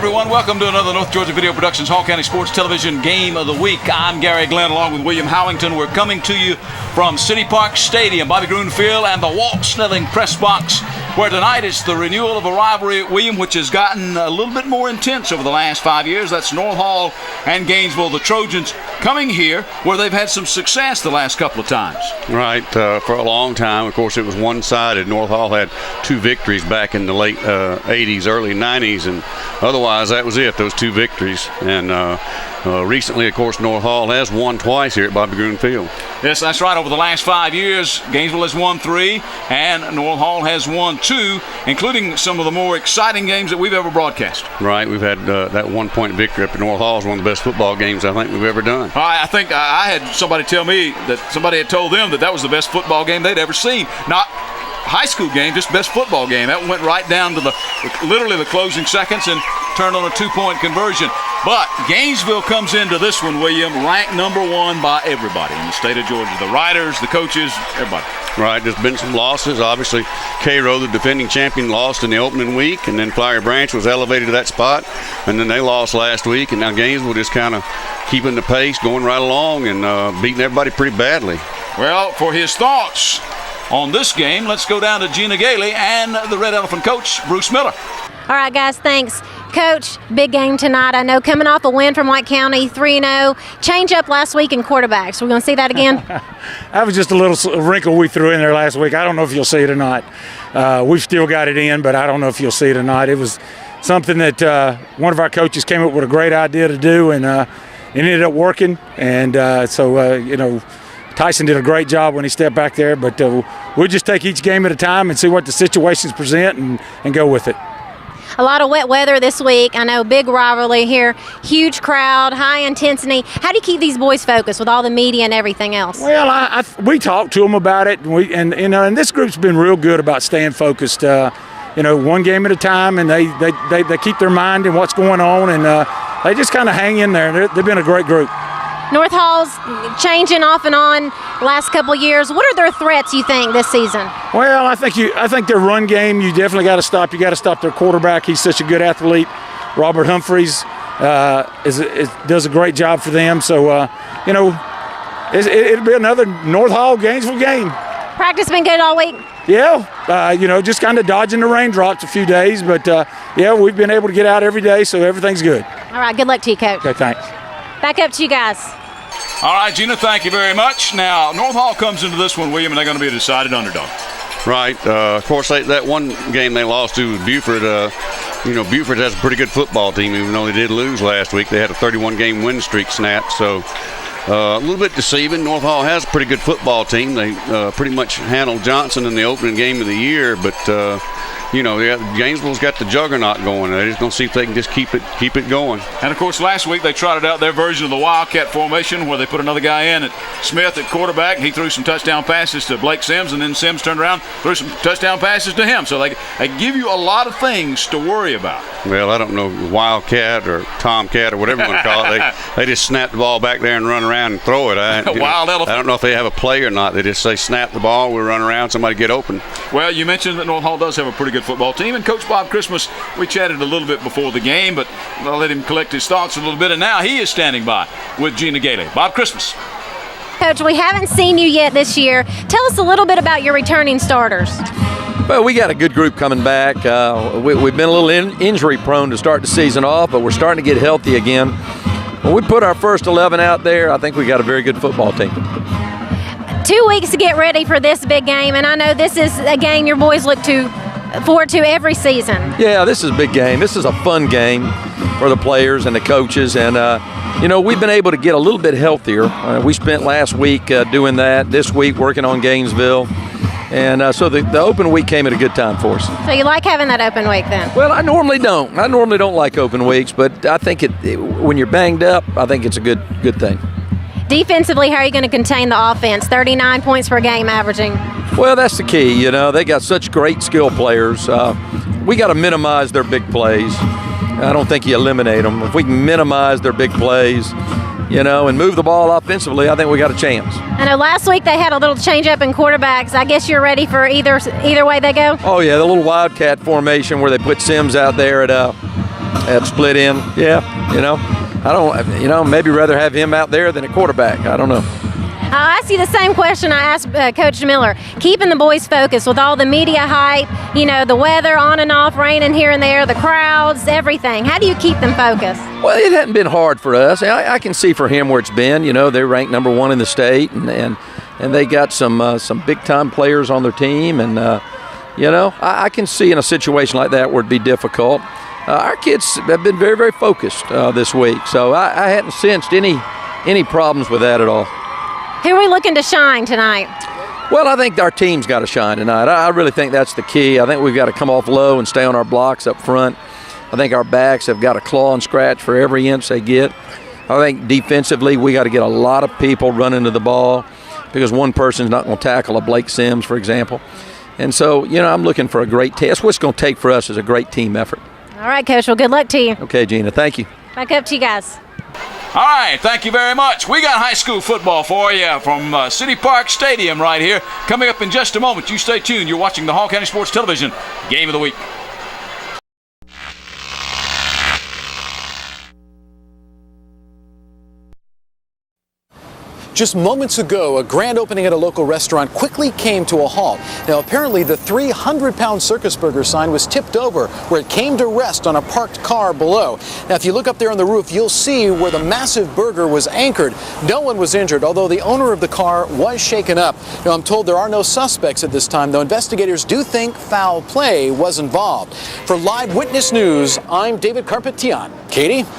everyone. Welcome to another North Georgia Video Productions Hall County Sports Television Game of the Week. I'm Gary Glenn along with William Howington. We're coming to you from City Park Stadium, Bobby Groon Field, and the Walt Snelling Press Box, where tonight it's the renewal of a rivalry at William, which has gotten a little bit more intense over the last 5 years. That's North Hall and Gainesville. The Trojans coming here where they've had some success the last couple of times. Right, for a long time. Of course, it was one-sided. North Hall had 2 victories back in the late 80s, early 90s, and otherwise that was it, those 2 victories. And recently, of course, North Hall has won twice here at Bobby Groon Field. Yes, that's right. Over the last 5 years, Gainesville has won 3 and North Hall has won 2, including some of the more exciting games that we've ever broadcast. Right, we've had that 1-point victory up at North Hall is one of the best football games I think we've ever done. I think I had somebody tell me that somebody had told them that was the best football game they'd ever seen. Not high school game, just best football game. That went right down to literally the closing seconds and turned on a 2-point conversion. But Gainesville comes into this one, William, ranked number 1 by everybody in the state of Georgia. The writers, the coaches, everybody. Right, there's been some losses. Obviously, Cairo, the defending champion, lost in the opening week, and then Flowery Branch was elevated to that spot, and then they lost last week, and now Gainesville just kind of keeping the pace, going right along, and beating everybody pretty badly. Well, for his thoughts on this game, let's go down to Gina Gailey and the Red Elephant coach, Bruce Miller. All right, guys, thanks. Coach, big game tonight. I know coming off a win from White County, 3-0. Change up last week in quarterbacks. We're going to see that again? That was just a little wrinkle we threw in there last week. I don't know if you'll see it or not. We've still got it in, but I don't know if you'll see it or not. It was something that one of our coaches came up with a great idea to do, and it ended up working. And Tyson did a great job when he stepped back there, but we'll just take each game at a time and see what the situations present and go with it. A lot of wet weather this week. I know, big rivalry here, huge crowd, high intensity. How do you keep these boys focused with all the media and everything else? Well, we talked to them about it, and this group's been real good about staying focused. One game at a time, and they keep their mind in what's going on, and they just kind of hang in there. They've been a great group. North Hall's changing off and on last couple of years. What are their threats, you think, this season? Well, I think their run game, you definitely got to stop. You got to stop their quarterback. He's such a good athlete. Robert Humphreys does a great job for them. So, it'll be another North Hall Gainesville game. Practice been good all week? Yeah, just kind of dodging the raindrops a few days. But, we've been able to get out every day, so everything's good. All right, good luck to you, Coach. Okay, thanks. Back up to you guys. All right, Gina, thank you very much. Now, North Hall comes into this one, William, and they're going to be a decided underdog. Right. Of course, that one game they lost to Buford, Buford has a pretty good football team, even though they did lose last week. They had a 31-game win streak snapped, so a little bit deceiving. North Hall has a pretty good football team. They pretty much handled Johnson in the opening game of the year, but Gainesville's got the juggernaut going. They're just going to see if they can just keep it going. And, of course, last week they trotted out their version of the Wildcat formation where they put another guy in at Smith at quarterback. He threw some touchdown passes to Blake Sims, and then Sims turned around, threw some touchdown passes to him. So they give you a lot of things to worry about. Well, I don't know, Wildcat or Tomcat or whatever you want to call it. They just snap the ball back there and run around and throw it. Wild elephant. I don't know if they have a play or not. They just say snap the ball, we run around, somebody get open. Well, you mentioned that North Hall does have a pretty good football team, and Coach Bob Christmas, we chatted a little bit before the game, but I'll let him collect his thoughts a little bit, and now he is standing by with Gina Gailey. Bob Christmas. Coach, we haven't seen you yet this year. Tell us a little bit about your returning starters. Well, we got a good group coming back. We've been a little injury prone to start the season off, but we're starting to get healthy again. When we put our first 11 out there, I think we got a very good football team. 2 weeks to get ready for this big game, and I know this is a game your boys look forward to every season. Yeah, this is a big game. This is a fun game for the players and the coaches, and we've been able to get a little bit healthier. We spent last week doing that, this week working on Gainesville, and so the open week came at a good time for us. So you like having that open week then? Well, I normally don't. I normally don't like open weeks, but I think when you're banged up, I think it's a good thing. Defensively, how are you going to contain the offense? 39 points per game averaging. Well, that's the key. They got such great skill players. We got to minimize their big plays. I don't think you eliminate them. If we can minimize their big plays, and move the ball offensively, I think we got a chance. I know last week they had a little change up in quarterbacks. I guess you're ready for either way they go? Oh, yeah, the little Wildcat formation where they put Sims out there at at split end. Yeah, you know, I don't, you know, maybe rather have him out there than a quarterback. I don't know. I'll ask you the same question I asked Coach Miller. Keeping the boys focused with all the media hype, you know, the weather on and off, raining here and there, the crowds, everything. How do you keep them focused? Well, it hadn't been hard for us. I can see for him where it's been. You know, they're ranked number 1 in the state, and they got some big-time players on their team. And, you know, I can see in a situation like that where it'd be difficult. Our kids have been very, very focused this week, so I hadn't sensed any problems with that at all. Who are we looking to shine tonight? Well, I think our team's got to shine tonight. I really think that's the key. I think we've got to come off low and stay on our blocks up front. I think our backs have got to claw and scratch for every inch they get. I think defensively we got to get a lot of people running to the ball because one person's not going to tackle a Blake Sims, for example. And so, you know, I'm looking for a great team. That's what it's going to take for us is a great team effort. All right, Coach. Well, good luck to you. Okay, Gina. Thank you. Back up to you guys. All right, thank you very much. We got high school football for you from City Park Stadium right here. Coming up in just a moment. You stay tuned. You're watching the Hall County Sports Television Game of the Week. Just moments ago, a grand opening at a local restaurant quickly came to a halt. Now, apparently, the 300-pound circus burger sign was tipped over where it came to rest on a parked car below. Now, if you look up there on the roof, you'll see where the massive burger was anchored. No one was injured, although the owner of the car was shaken up. Now, I'm told there are no suspects at this time, though investigators do think foul play was involved. For Live Witness News, I'm David Carpetian. Katie?